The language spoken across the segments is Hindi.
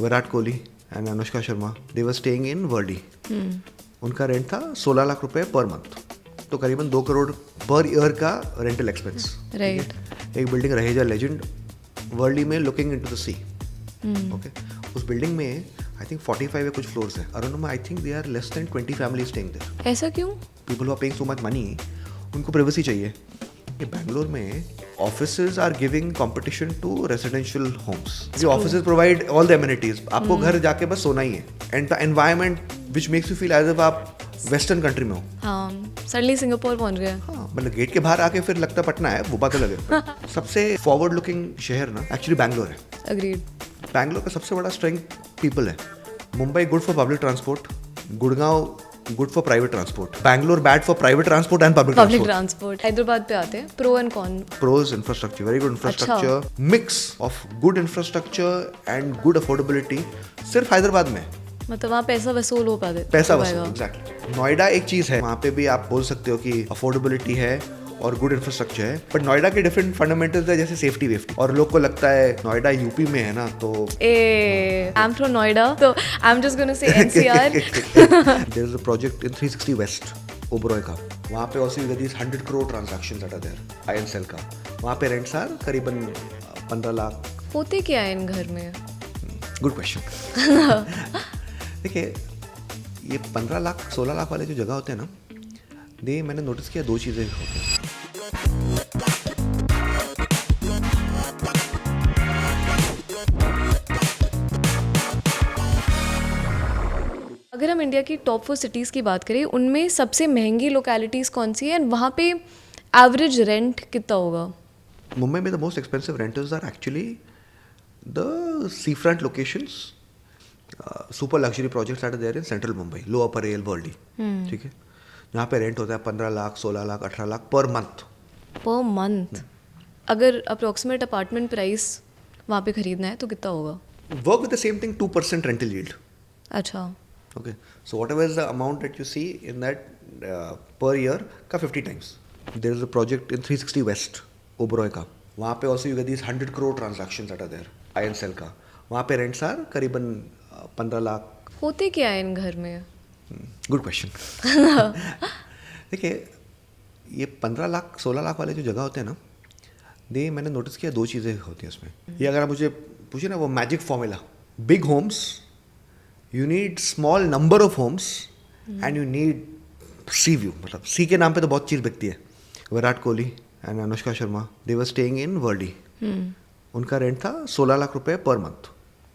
Virat Kohli and Anushka Sharma they were staying in Worli. उनका रेंट था 16 लाख रुपए पर मंथ, तो करीबन 2 करोड़ पर ईयर का रेंटल एक्सपेंस. राइट. एक बिल्डिंग रहेजा लेजेंड वर्ली में looking into the sea. Okay, उस बिल्डिंग में आई थिंक 45 या कुछ फ्लोर्स है. Arun, I think they are less than 20 family staying there. ऐसा क्यों? People who are paying so much money, उनको प्राइवेसी चाहिए. ये बैंगलोर में offices are giving competition to residential homes. ये offices provide all the amenities. आपको घर जाके बस सोना ही है, and the environment which makes you feel as if आप वेस्टर्न कंट्री में हो. हाँ, सडनली सिंगापुर पहुंच गए. हाँ, मतलब गेट के बाहर आके फिर लगता पटना है, वो बात अलग है. सबसे फॉरवर्ड लुकिंग शहर ना एक्चुअली बैंगलोर है. अग्रीड. बैंगलोर का सबसे बड़ा स्ट्रेंथ पीपल है. Mumbai good for public transport, Gurgaon good for private transport, Bangalore bad for private transport and public transport. Hyderabad पे आते हैं pro and con. Pros infrastructure, very good infrastructure, mix of good infrastructure and good affordability. सिर्फ हैदराबाद में मतलब वहाँ पैसा वसूल हो पाते. पैसा वसूल. एग्जैक्टली. नोएडा एक चीज है, वहाँ पे भी आप बोल सकते हो कि अफोर्डेबिलिटी है और गुड इंफ्रास्ट्रक्चर है, बट नोएडा के डिफरेंट फंडामेंटल्स है, जैसे सेफ्टी वेफ्टी. और लोग को लगता है नोएडा यूपी में है ना, तो आई एम फ्रॉम नोएडा, तो I am just gonna say NCR. There is a project in 360 West Oberoi का. वहाँ पे also this 100 crore transactions are there आईएनसेल का. वहाँ पे रेंट्स आर करीबन 15 लाख. होते क्या है इन घर में? Good question. देखिए, ये 15 लाख 16 लाख वाले जो जगह होते हैं ना, दे मैंने नोटिस किया 2 चीज़ें होती हैं. अगर हम इंडिया की टॉप 4 सिटीज़ की बात करें, उनमें सबसे महंगी लोकेलिटीज़ कौन सी है, एंड वहाँ पे एवरेज रेंट कितना होगा? मुंबई में the most expensive rentals are actually the sea front locations. Super luxury projects are there in central Mumbai, Lower Parel Worli. ठीक है, जहाँ पे रेंट होता है 15 lakh 16 lakh 18 lakh per month. Per month. अगर अप्रोक्सीमेट अपार्टमेंट प्राइस वहाँ पे खरीदना है तो कितना होगा? Work with the same thing, 2% rental yield. अच्छा. Okay, so whatever is the amount that you see in that per year का 50 times. There is a project in 360 West Oberoi का. वहाँ पे also you get these 100 crore transactions that are there INCL का. वहाँ पे rents are करीबन 15 लाख. होते क्या है इन घर में? Good question. देखिए, ये 15 लाख 16 लाख वाले जो जगह होते हैं ना, दे मैंने नोटिस किया 2 चीज़ें होती हैं उसमें. ये अगर आप मुझे पूछे ना, वो magic formula. Big homes, you need small number of homes and you need sea view. मतलब सी के नाम पे तो बहुत चीज़ बिकती है. Virat Kohli and Anushka Sharma they were staying in Worli. उनका रेंट था 16 लाख रुपए पर मंथ,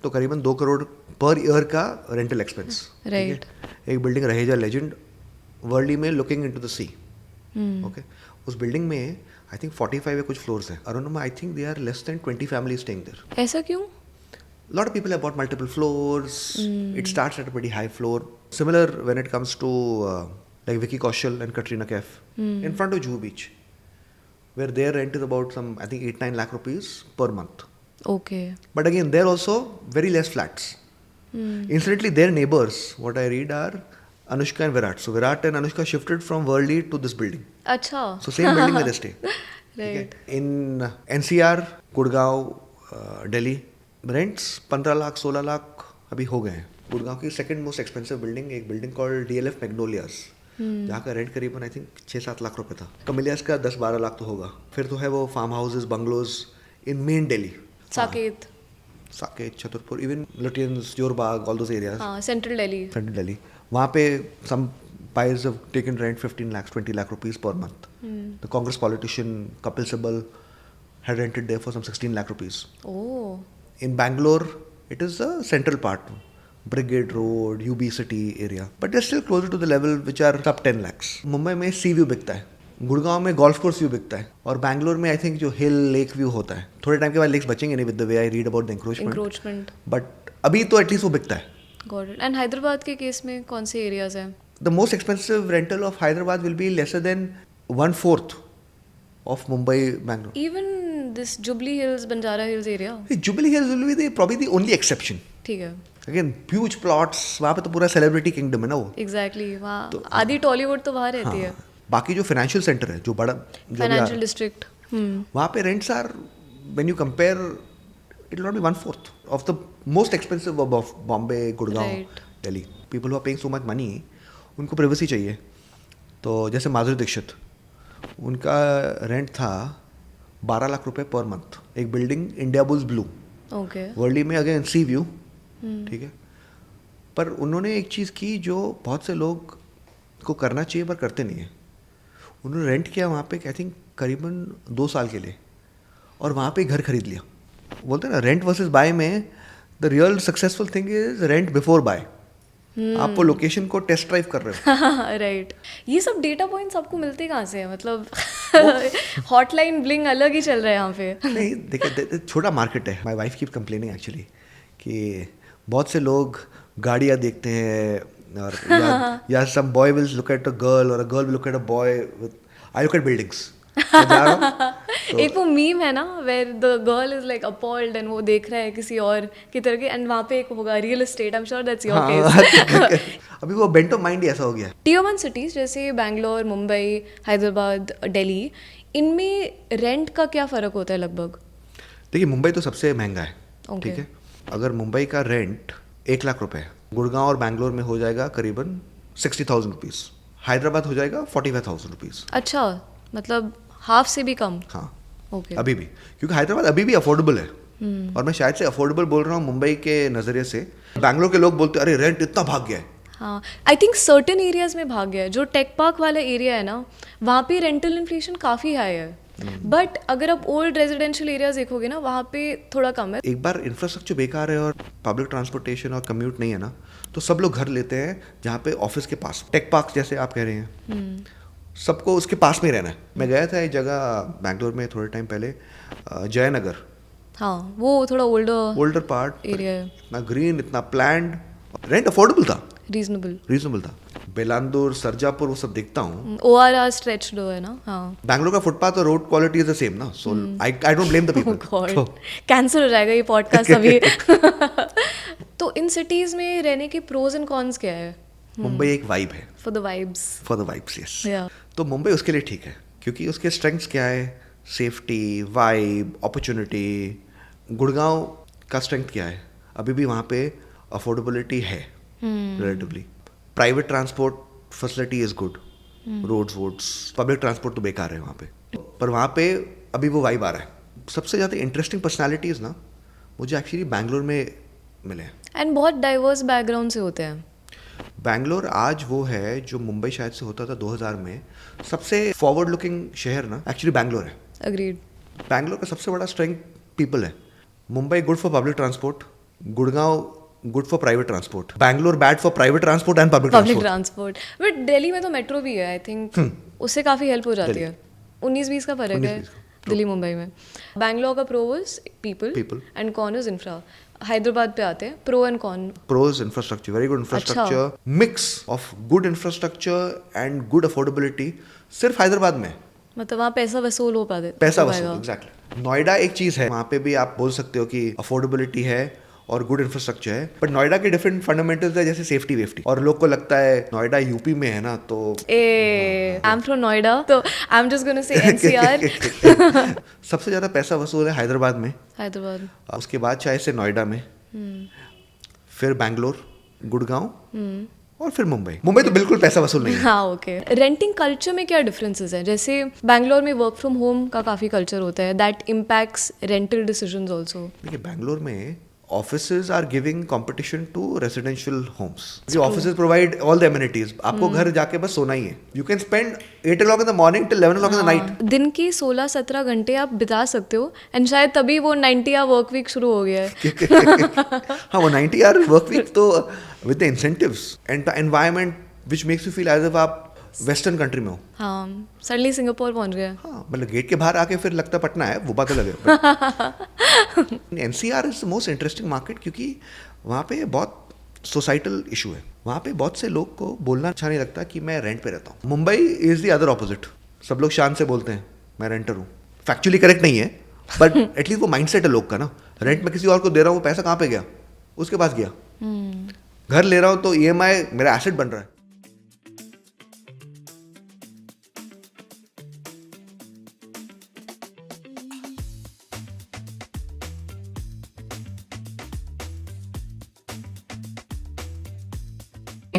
तो करीबन 2 करोड़ पर ईयर का रेंटल एक्सपेंस. राइट. एक बिल्डिंग रहेजा लेजेंड वर्ली में looking into the sea. Okay, उस बिल्डिंग में आई थिंक 45 या कुछ फ्लोर्स है. Arun, I think they are less than 20 family staying there. ऐसा क्यों? A lot of people have bought multiple floors. It starts at a pretty high floor. Similar when it comes to like Vicky Kaushal and Katrina Kaif in front of Juhu Beach, where their rent is about some, I think, 8-9 lakh rupees per month. Okay. But again, they're also very less flats. Incidentally, their neighbors, what I read, are Anushka and Virat. So Virat and Anushka shifted from Worli to this building. अच्छा. So same building where they stay. Right. In NCR, Gurgaon, Delhi, rents 15 lakh 16 lakh अभी हो गए हैं. गुड़गांव की सेकंड मोस्ट एक्सपेंसिव बिल्डिंग, एक बिल्डिंग कॉल्ड DLF मैग्नोलियाज, जहाँ का रेंट करीबन आई थिंक 6-7 लाख रुपए था. कमिलियास का 10-12 लाख तो होगा. फिर तो है वो farm houses, bungalows in main Delhi, Saket, Chhatarpur, even Lutyens, Jorbagh, all those areas. हाँ, सेंट्रल दिल्ली. वहाँ पे सम buyers have taken rent 15 lakhs 20 lakh rupees per month. The Congress politician Kapil Sibal had rented there for some 16 lakh rupees. Oh. In Bangalore, it is the central part, Brigade Road, UB City area. But they're still closer to the level which are sub 10 lakhs. Mumbai में सी व्यू बिकता है, गुड़गांव में गोल्फ कोर्स व्यू बिकता है, और बैंगलोर में आई थिंक जो हिल लेक व्यू होता है. थोड़े टाइम के बाद लेक्स बचेंगे नहीं, with the way I read about the encroachment. But अभी तो एटलीस्ट वो बिकता है. Got it. एंड हैदराबाद के केस में कौन से एरियाज हैं? The most expensive rental of Hyderabad will be lesser than 1/4 of Mumbai, Bangalore. Even this Jubilee Hills, Banjara Hills area? Jubilee Hills will be probably the only exception. ठीक है. Again, huge plots, वहाँ पे तो पूरा celebrity kingdom है ना वो. Exactly. वहाँ आधी टॉलीवुड तो वहाँ रहती है. बाकी जो financial center है, जो बड़ा financial district, वहाँ पे rents are, when you compare, it will not be 1/4 of the most expensive of Bombay, Gurgaon, Right. Delhi. People who are paying so much money, उनको privacy चाहिए. तो जैसे माधुरी दीक्षित, उनका रेंट था 12 लाख रुपए पर मंथ. एक building India Bulls Blue, okay. Worli में अगेन सी व्यू, ठीक है. पर उन्होंने एक चीज़ की जो बहुत से लोग को करना चाहिए पर करते नहीं है. उन्होंने रेंट किया वहाँ पे आई थिंक करीबन 2 साल के लिए, और वहाँ पे घर खरीद लिया. बोलते हैं ना रेंट वर्सेस बाय में the real successful thing is rent before buy. आप वो लोकेशन को टेस्ट ड्राइव कर रहे हो. राइट. ये सब डेटा पॉइंट्स आपको मिलते कहाँ से हैं? मतलब हॉटलाइन ब्लिंग अलग ही चल रहा है यहाँ पे. नहीं देखिए, छोटा मार्केट है. My wife keep complaining actually कि बहुत से लोग गाड़ियाँ देखते हैं, और या some boy will look at a girl और a girl will look at a boy. I look at buildings. एक वो मीम है ना where the girl is like appalled and वो देख रहा है किसी और की तरह के, एंड वहाँ पे एक होगा real estate. I am sure that's your case. अभी वो बेंट ऑफ माइंड ही ऐसा हो गया. टियर 1 सिटीज़ जैसे बैंगलोर, मुंबई, हैदराबाद, दिल्ली, इनमें रेंट का क्या फ़र्क होता है लगभग? देखिए, मुंबई तो सबसे महंगा है. Okay. ठीक है. अगर मुंबई का रेंट 1 लाख रुपए है, गुड़गांव और बैंगलोर में हो जाएगा करीबन 60,000 रुपीज़. हैदराबाद हो जाएगा 45,000 रुपीज़. अच्छा, मतलब हाफ से भी कम. हाँ, ओके. अभी भी, क्योंकि हैदराबाद अभी भी अफोर्डेबल है. और मैं शायद से अफोर्डेबल बोल रहा हूँ मुंबई के नज़रिए से. बैंगलोर के लोग बोलते हैं अरे रेंट इतना भाग गया है. हाँ, आई थिंक सर्टेन एरियाज में भाग गया है. जो टेक पार्क वाला एरिया है ना, वहाँ पे रेंटल इन्फ्लेशन काफ़ी हाई है. बट अगर आप ओल्ड रेजिडेंशियल एरियाज देखोगे ना, वहाँ पे थोड़ा कम है. एक बार इंफ्रास्ट्रक्चर बेकार है और पब्लिक ट्रांसपोर्टेशन और कम्यूट नहीं है ना, तो सब लोग घर लेते हैं जहाँ पे ऑफिस के पास. टेक पार्क जैसे आप कह रहे हैं, सबको उसके पास में रहना है. मैं गया था एक जगह बैंगलोर में थोड़े टाइम पहले, जयनगर. हाँ, वो थोड़ा ओल्डर पार्ट, एरिया है. इतना ग्रीन, इतना प्लैंड, रेंट अफोर्डेबल था, रीजनेबल था. बेलांदूर, सरजापुर, वो सब देखता हूँ. ORR स्ट्रेच्ड है ना. हाँ. बैंगलोर का फुटपाथ और road quality is the same ना, so I don't blame the people. God, cancel हो जाएगा ये पॉडकास्ट अभी. तो इन सिटीज में रहने के प्रोज एंड कॉन्स क्या है? मुंबई एक वाइब है. For the vibes. Yes. Yeah. तो मुंबई उसके लिए ठीक है, क्योंकि उसके स्ट्रेंथ्स क्या है? Safety, vibe, opportunity. गुड़गांव का स्ट्रेंथ क्या है? अभी भी वहाँ पे अफोर्डेबिलिटी है relatively. Private transport facility is good. Roads, public transport तो बेकार है वहाँ पे, पर वहाँ पे अभी वो वाइब आ रहा है. सबसे ज़्यादा इंटरेस्टिंग पर्सनैलिटीज़ ना मुझे एक्चुअली बैंगलोर में मिले हैं. एंड बहुत डाइवर्स बैकग्राउंड से होते हैं. बैंगलोर आज वो है जो मुंबई शायद से होता था 2000 में. सबसे फॉरवर्ड लुकिंग शहर ना एक्चुअली बैंगलोर है. अग्रीड. बैंगलोर का सबसे बड़ा स्ट्रेंथ पीपल है. Mumbai good for public transport, Gurgaon good for private transport, Bangalore bad for private transport and public transport. But Delhi में तो मेट्रो भी है, आई थिंक उससे काफ़ी हेल्प हो जाती है. 19-20 का फर्क है दिल्ली मुंबई में. बैंगलोर का pro is people and con is infra. Hyderabad पे आते हैं pro and con. Pros infrastructure, very good infrastructure, mix of good infrastructure and good affordability. सिर्फ हैदराबाद में मतलब वहाँ पैसा वसूल हो पाते. पैसा वसूल, एग्जैक्टली. नोएडा एक चीज़ है, वहाँ पे भी आप बोल सकते हो कि अफोर्डेबिलिटी है और गुड इंफ्रास्ट्रक्चर है, बट नोएडा के डिफरेंट फंडामेंटल्स है, जैसे सेफ्टी वेफ्टी. और लोग को लगता है नोएडा यूपी में है ना, तो आई एम फ्रॉम नोएडा, तो आई एम जस्ट गोना से NCR. सबसे ज़्यादा पैसा वसूल है हैदराबाद में. हैदराबाद. उसके बाद चाहे से नोएडा में, फिर बैंगलोर, गुड़गांव, और फिर मुंबई तो बिल्कुल पैसा वसूल नहीं है. हाँ, ओके. रेंटिंग कल्चर में क्या डिफरेंसेस हैं? जैसे बैंगलोर में वर्क फ्रॉम होम का काफ़ी कल्चर होता है, that impacts rental decisions also. देखिए, बैंगलोर में offices are giving competition to residential homes. The offices provide all the amenities. आपको घर जाके बस सोना ही है. You can spend 8 o'clock in the morning till 11 o'clock in the night. दिन के 16-17 घंटे आप बिता सकते हो, एंड शायद तभी वो 90 आवर वर्क वीक शुरू हो गया है. हाँ, वो 90 आवर वर्क वीक तो with the incentives and the environment which makes you feel as if आप वेस्टर्न कंट्री में हो. हाँ, सडनली सिंगापुर पहुंच गया. हाँ, मतलब गेट के बाहर आके फिर लगता पटना है, वो बात अलग है. NCR is the most interesting market, क्योंकि वहाँ पे बहुत सोसाइटल इशू है. वहाँ पे बहुत से लोग को बोलना अच्छा नहीं लगता कि मैं रेंट पे रहता हूँ. Mumbai is the other opposite. सब लोग शान से बोलते हैं मैं रेंटर हूँ. फैक्चुअली करेक्ट नहीं है, बट एटलीस्ट वो माइंडसेट है लोग का ना. रेंट में किसी और को दे रहा हूँ, वो पैसा कहाँ पे गया? उसके पास गया. घर ले रहा हूँ तो EMI मेरा एसेट बन रहा है.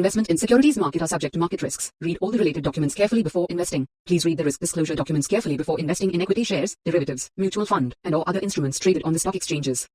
Investment in securities market are subject to market risks. Read all the related documents carefully before investing. Please read the risk disclosure documents carefully before investing in equity shares, derivatives, mutual fund, and or other instruments traded on the stock exchanges.